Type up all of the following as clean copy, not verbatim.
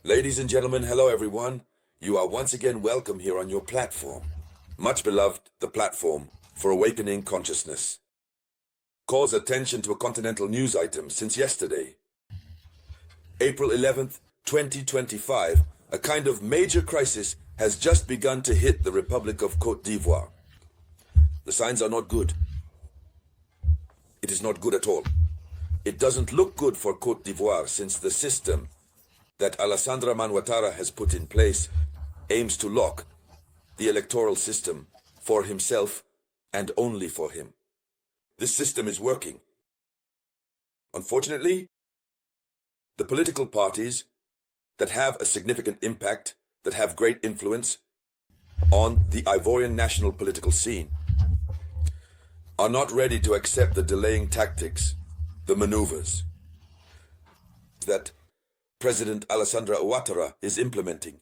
Ladies and gentlemen, hello everyone. You are once again welcome here on your platform. Much beloved, the platform for awakening consciousness. Calls attention to a continental news item since yesterday. April 11th, 2025, a kind of major crisis has just begun to hit the Republic of Côte d'Ivoire. The signs are not good. It is not good at all. It doesn't look good for Côte d'Ivoire since the system that Alassane Ouattara has put in place aims to lock the electoral system for himself and only for him. This system is working. Unfortunately, the political parties that have a significant impact, that have great influence on the Ivorian national political scene, are not ready to accept the delaying tactics, the maneuvers that President Alassane Ouattara is implementing.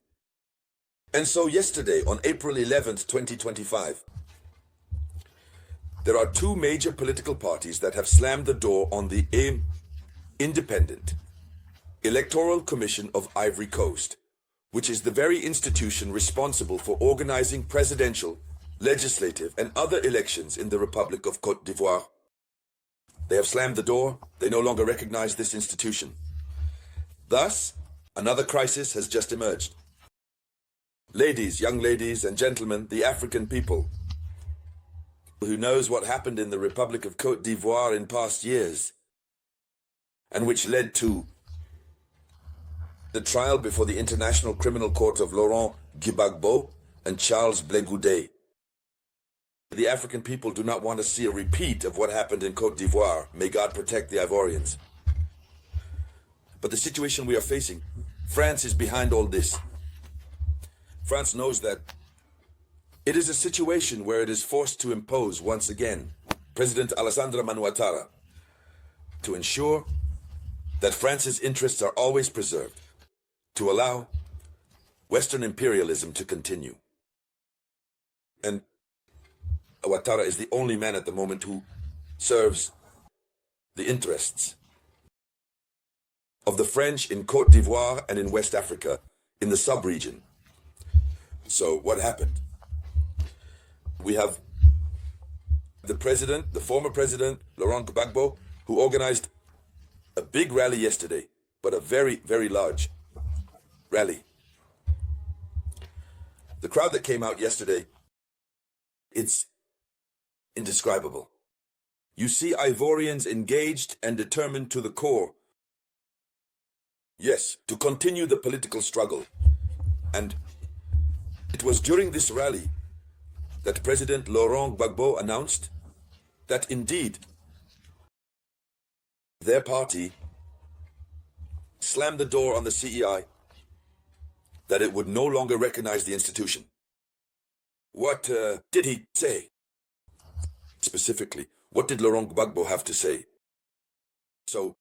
And so yesterday, on April 11th, 2025, there are two major political parties that have slammed the door on the Independent Electoral Commission of Ivory Coast, which is the very institution responsible for organizing presidential, legislative, and other elections in the Republic of Côte d'Ivoire. They have slammed the door. They no longer recognize this institution. Thus, another crisis has just emerged. Ladies, young ladies and gentlemen, the African people, who knows what happened in the Republic of Côte d'Ivoire in past years, and which led to the trial before the International Criminal Court of Laurent Gbagbo and Charles Blé Goudet. The African people do not want to see a repeat of what happened in Côte d'Ivoire. May God protect the Ivorians. But the situation we are facing, France is behind all this. France knows that it is a situation where it is forced to impose once again President Alassane Ouattara to ensure that France's interests are always preserved, to allow Western imperialism to continue. And Ouattara is the only man at the moment who serves the interests of the French in Côte d'Ivoire and in West Africa, in the sub-region. So what happened? We have the president, the former president, Laurent Gbagbo, who organized a big rally yesterday, but a very, very large rally. The crowd that came out yesterday, it's indescribable. You see Ivorians engaged and determined to the core. Yes, to continue the political struggle. And it was during this rally that President Laurent Gbagbo announced that indeed their party slammed the door on the CEI, that it would no longer recognize the institution. What did he say? Specifically, what did Laurent Gbagbo have to say? So,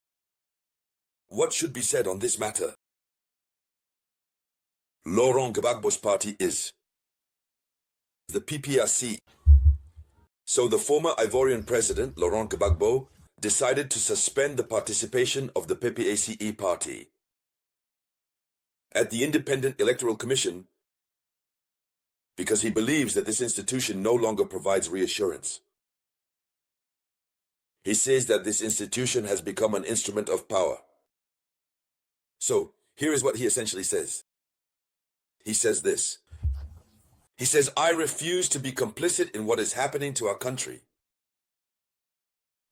what should be said on this matter? Laurent Gbagbo's party is the PPRC. So the former Ivorian president, Laurent Gbagbo, decided to suspend the participation of the PPACE party at the Independent Electoral Commission because he believes that this institution no longer provides reassurance. He says that this institution has become an instrument of power. So, here is what he essentially says. He says this. He says, I refuse to be complicit in what is happening to our country.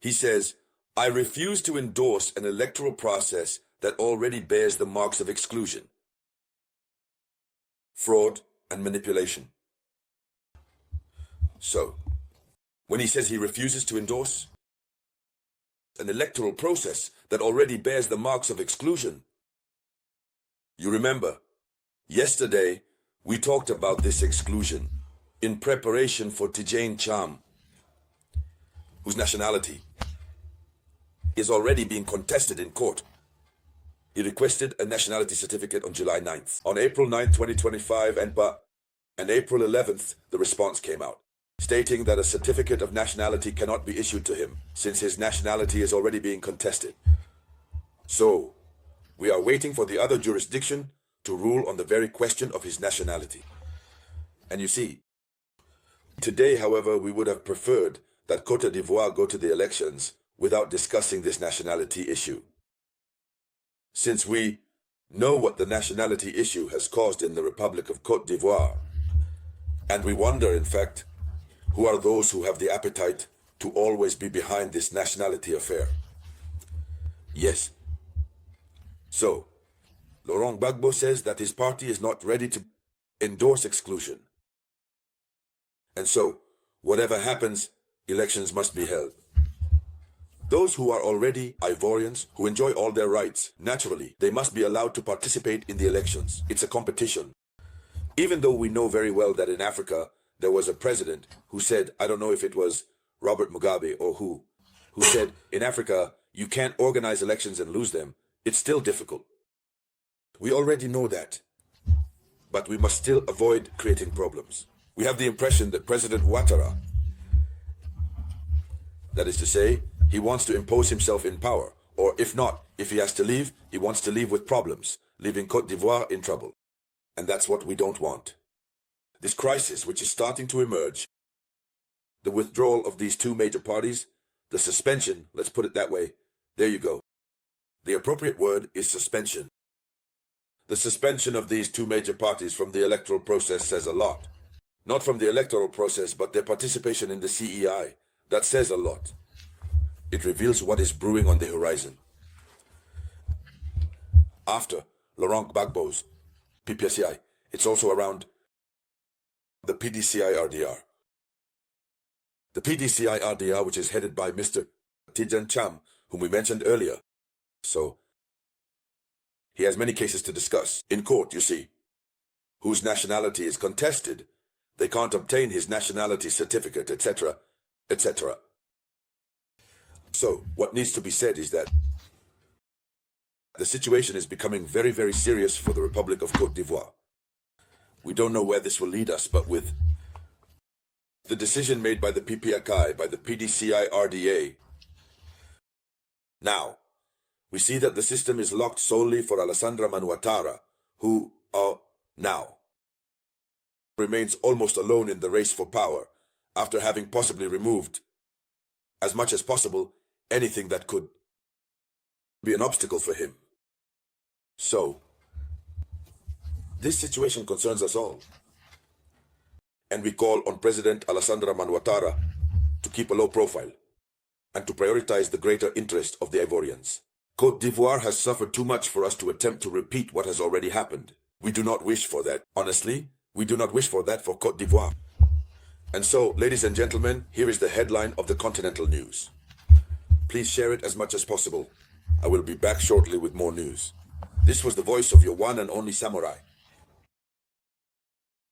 He says, I refuse to endorse an electoral process that already bears the marks of exclusion, fraud, and manipulation. So, when he says he refuses to endorse an electoral process that already bears the marks of exclusion, you remember, yesterday we talked about this exclusion in preparation for Tidjane Cham, whose nationality is already being contested in court. He requested a nationality certificate on July 9th. On April 9th, 2025, and April 11th, the response came out, stating that a certificate of nationality cannot be issued to him since his nationality is already being contested. So, we are waiting for the other jurisdiction to rule on the very question of his nationality. And you see, today, however, we would have preferred that Côte d'Ivoire go to the elections without discussing this nationality issue. Since we know what the nationality issue has caused in the Republic of Côte d'Ivoire, and we wonder, in fact, who are those who have the appetite to always be behind this nationality affair. Yes. So, Laurent Gbagbo says that his party is not ready to endorse exclusion. And so, whatever happens, elections must be held. Those who are already Ivorians, who enjoy all their rights, naturally, they must be allowed to participate in the elections. It's a competition. Even though we know very well that in Africa, there was a president who said, I don't know if it was Robert Mugabe or who said, in Africa, you can't organize elections and lose them. It's still difficult. We already know that. But we must still avoid creating problems. We have the impression that President Ouattara, that is to say, he wants to impose himself in power, or if not, if he has to leave, he wants to leave with problems, leaving Côte d'Ivoire in trouble. And that's what we don't want. This crisis, which is starting to emerge, the withdrawal of these two major parties, the suspension, let's put it that way, there you go. The appropriate word is suspension. The suspension of these two major parties from the electoral process says a lot. Not from the electoral process, but their participation in the CEI. That says a lot. It reveals what is brewing on the horizon. After Laurent Gbagbo's PPSCI, it's also around the PDCI-RDR. The PDCI-RDR, which is headed by Mr. Tidjane Cham, whom we mentioned earlier. So, he has many cases to discuss. In court, you see, whose nationality is contested, they can't obtain his nationality certificate, etc., etc. So, what needs to be said is that the situation is becoming very, very serious for the Republic of Côte d'Ivoire. We don't know where this will lead us, but with the decision made by the PPACI, by the PDCI-RDA, now, we see that the system is locked solely for Alassane Ouattara, who, now, remains almost alone in the race for power, after having possibly removed, as much as possible, anything that could be an obstacle for him. So, this situation concerns us all. And we call on President Alassane Ouattara to keep a low profile and to prioritize the greater interest of the Ivorians. Côte d'Ivoire has suffered too much for us to attempt to repeat what has already happened. We do not wish for that. Honestly, we do not wish for that for Côte d'Ivoire. And so, ladies and gentlemen, here is the headline of the Continental News. Please share it as much as possible. I will be back shortly with more news. This was the voice of your one and only Samurai.